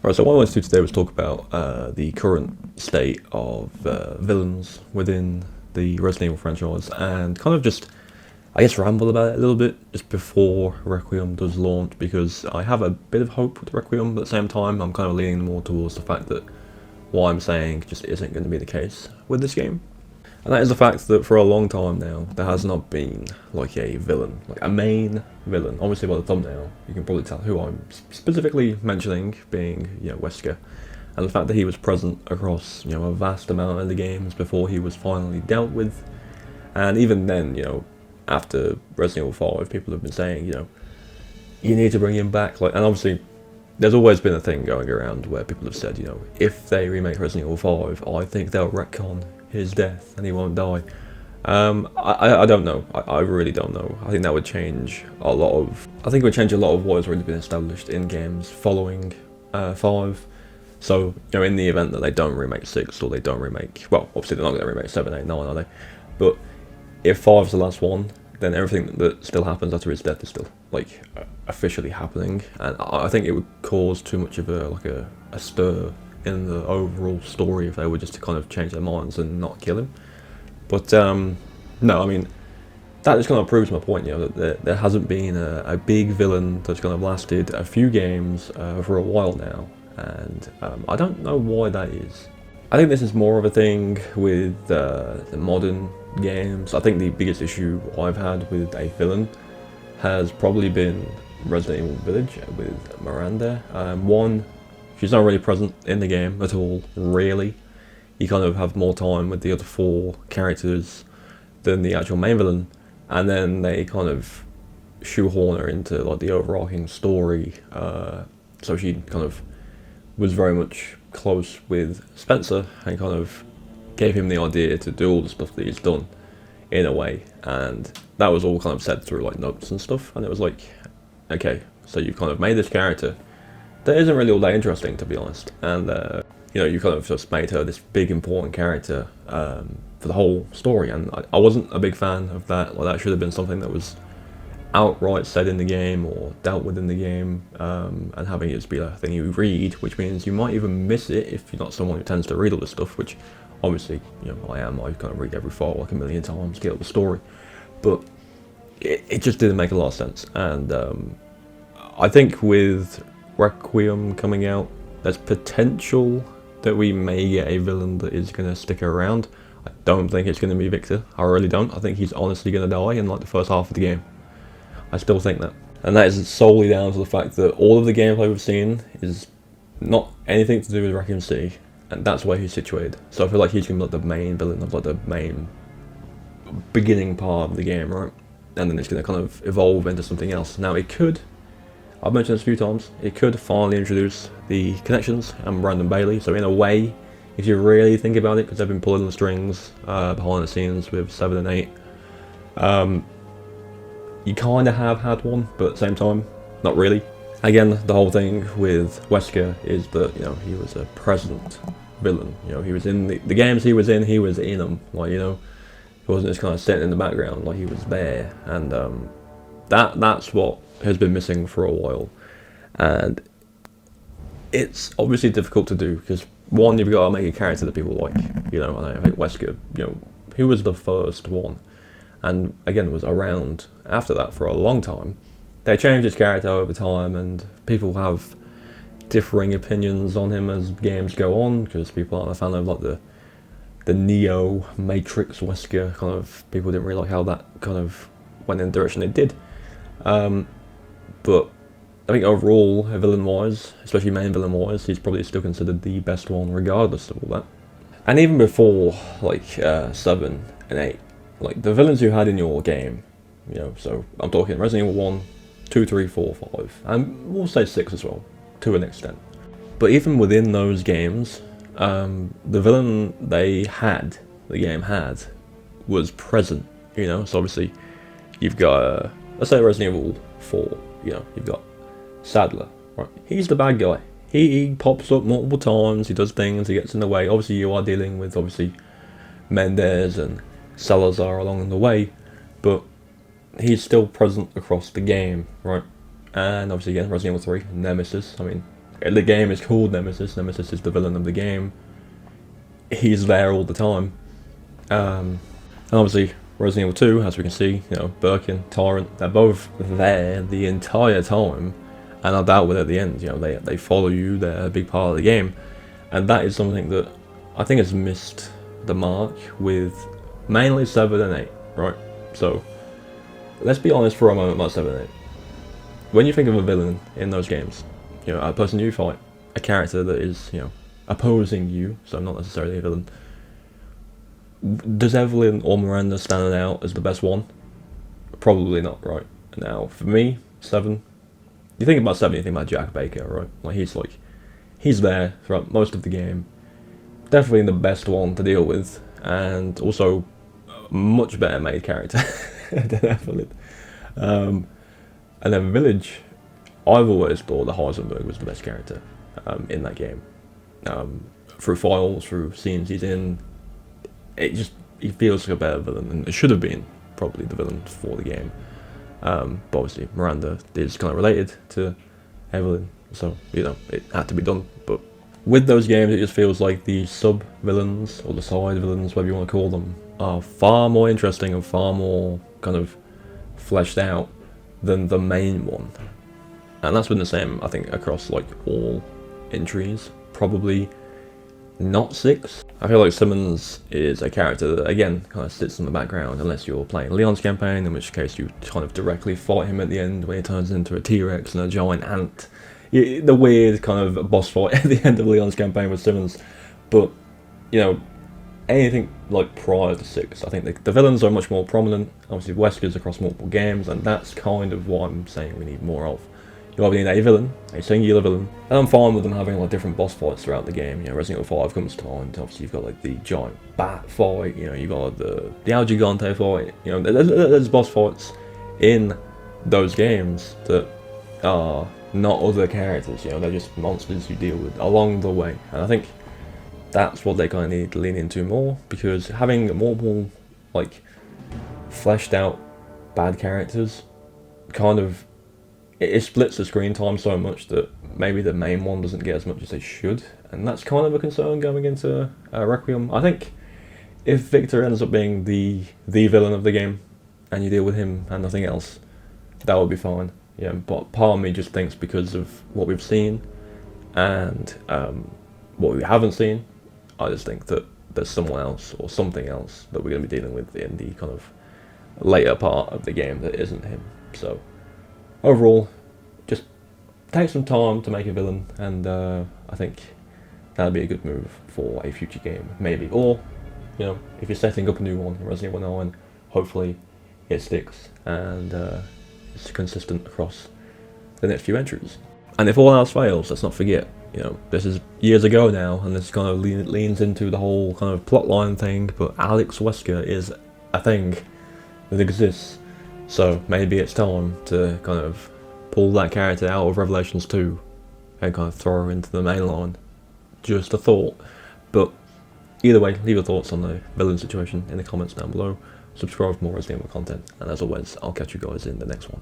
Right, so what I wanted to do today was talk about the current state of villains within the Resident Evil franchise and kind of just, I guess, ramble about it a little bit just before Requiem does launch, because I have a bit of hope with Requiem, but at the same time I'm kind of leaning more towards the fact that what I'm saying just isn't going to be the case with this game. And that is the fact that for a long time now, there has not been like a villain, like a main villain. Obviously by the thumbnail, you can probably tell who I'm specifically mentioning, being, Wesker. And the fact that he was present across, a vast amount of the games before he was finally dealt with. And even then, after Resident Evil 5, people have been saying, you need to bring him back. Like, and obviously, there's always been a thing going around where people have said, if they remake Resident Evil 5, I think they'll retcon his death and he won't die. I don't know. I really don't know. I think that would change a lot of. I think it would change a lot of what has already been established in games following 5. So, in the event that they don't remake 6 or they don't remake, well, obviously they're not going to remake 7, 8, 9, are they? But if 5's the last one, then everything that still happens after his death is still officially happening, and I think it would cause too much of a stir in the overall story if they were just to kind of change their minds and not kill him. But no, I mean, that just kind of proves my point, that there hasn't been a big villain that's kind of lasted a few games for a while now, and I don't know why that is. I think this is more of a thing with the modern games. I think the biggest issue I've had with a villain has probably been Resident Evil Village with Miranda. One, she's not really present in the game at all, really. You kind of have more time with the other 4 characters than the actual main villain, and then they kind of shoehorn her into the overarching story. So she kind of was very much close with Spencer and kind of gave him the idea to do all the stuff that he's done in a way, and that was all kind of said through notes and stuff, and it was okay, so you've kind of made this character that isn't really all that interesting, to be honest, and you kind of just made her this big important character for the whole story, and I wasn't a big fan of that. That should have been something that was outright said in the game or dealt with in the game, and having it just be a thing you read, which means you might even miss it if you're not someone who tends to read all this stuff, which obviously, I am. I kind of read every file a million times to get the story, but it just didn't make a lot of sense. And I think with Requiem coming out, there's potential that we may get a villain that is going to stick around. I don't think it's going to be Victor. I really don't. I think he's honestly going to die in the first half of the game. I still think that. And that is solely down to the fact that all of the gameplay we've seen is not anything to do with Raccoon City, and that's where he's situated. So I feel like he's going to be the main villain of the main beginning part of the game, right? And then it's going to kind of evolve into something else. Now it could, I've mentioned this a few times, it could finally introduce the connections and Brandon Bailey. So in a way, if you really think about it, because they've been pulling the strings behind the scenes with 7 and 8, you kind of have had one, but at the same time, not really. Again, the whole thing with Wesker is that, he was a present villain. He was in the games he was in them. He wasn't just kind of sitting in the background, he was there. And that's what has been missing for a while. And it's obviously difficult to do, because one, you've got to make a character that people like, and I think Wesker, he was the first one, and again was around after that for a long time. They changed his character over time, and people have differing opinions on him as games go on, because people aren't a fan of the Neo Matrix Wesker kind of. People didn't really like how that kind of went in the direction it did. But I think overall, villain-wise, especially main villain-wise, he's probably still considered the best one, regardless of all that. And even before 7 and 8, the villains you had in your game, so I'm talking Resident Evil 1, 2, 3, 4, 5, and we'll say 6 as well, to an extent. But even within those games, the villain the game had, was present, so obviously you've got, let's say Resident Evil 4, you've got Sadler, right? He's the bad guy. He pops up multiple times, he does things, he gets in the way. Obviously you are dealing with, Mendez and Salazar along the way, but he's still present across the game, right? And obviously again, Resident Evil 3, Nemesis. I mean, the game is called Nemesis. Nemesis is the villain of the game. He's there all the time. And obviously, Resident Evil 2, as we can see, you know, Birkin, Tyrant, they're both there the entire time, and are dealt with at the end. You know, they follow you, they're a big part of the game, and that is something that I think has missed the mark with mainly 7 and 8, right? So, let's be honest for a moment about 7 and 8. When you think of a villain in those games, you know, a person you fight, a character that is, you know, opposing you, so not necessarily a villain, does Evelyn or Miranda stand out as the best one? Probably not, right? Now, for me, 7, you think about 7, you think about Jack Baker, right? Like, he's there throughout most of the game. Definitely the best one to deal with, and also a much better made character than Evelyn. And then Village, I've always thought that Heisenberg was the best character in that game. Through files, through scenes he's in, he feels like a better villain, and it should have been probably the villain for the game. But obviously Miranda is kind of related to Evelyn, so you know it had to be done. But with those games, it just feels like the sub villains or the side villains, whatever you want to call them, are far more interesting and far more kind of fleshed out than the main one. And that's been the same, I think, across like all entries. Probably not 6. I feel like Simmons is a character that, again, kind of sits in the background unless you're playing Leon's campaign, in which case you kind of directly fight him at the end when he turns into a T-Rex and a giant ant. The weird kind of boss fight at the end of Leon's campaign with Simmons. But, you know, anything like prior to 6, I think the villains are much more prominent. Obviously, Wesker's across multiple games, and that's kind of what I'm saying we need more of. You either need a villain, a singular villain, and I'm fine with them having like different boss fights throughout the game. You know, Resident Evil 5 comes to mind. Obviously, you've got like the giant bat fight. You know, you've got the El Gigante fight. You know, there's boss fights in those games that are not other characters. You know, they're just monsters you deal with along the way. And I think that's what they kind of need to lean into more, because having multiple like fleshed out bad characters kind of it splits the screen time so much that maybe the main one doesn't get as much as they should, and that's kind of a concern going into Requiem. I think if Victor ends up being the villain of the game, and you deal with him and nothing else, that would be fine. Yeah, but part of me just thinks because of what we've seen and what we haven't seen, I just think that there's someone else or something else that we're going to be dealing with in the kind of later part of the game that isn't him. So overall, just take some time to make a villain, and I think that'd be a good move for a future game, maybe. Or, you know, if you're setting up a new one, Resident Evil 9, hopefully it sticks and it's consistent across the next few entries. And if all else fails, let's not forget, you know, this is years ago now, and this kind of leans into the whole kind of plotline thing, but Alex Wesker is a thing that exists. So maybe it's time to kind of pull that character out of Revelations 2 and kind of throw her into the main line. Just a thought. But either way, leave your thoughts on the villain situation in the comments down below. Subscribe for more Resident Evil content, and as always, I'll catch you guys in the next one.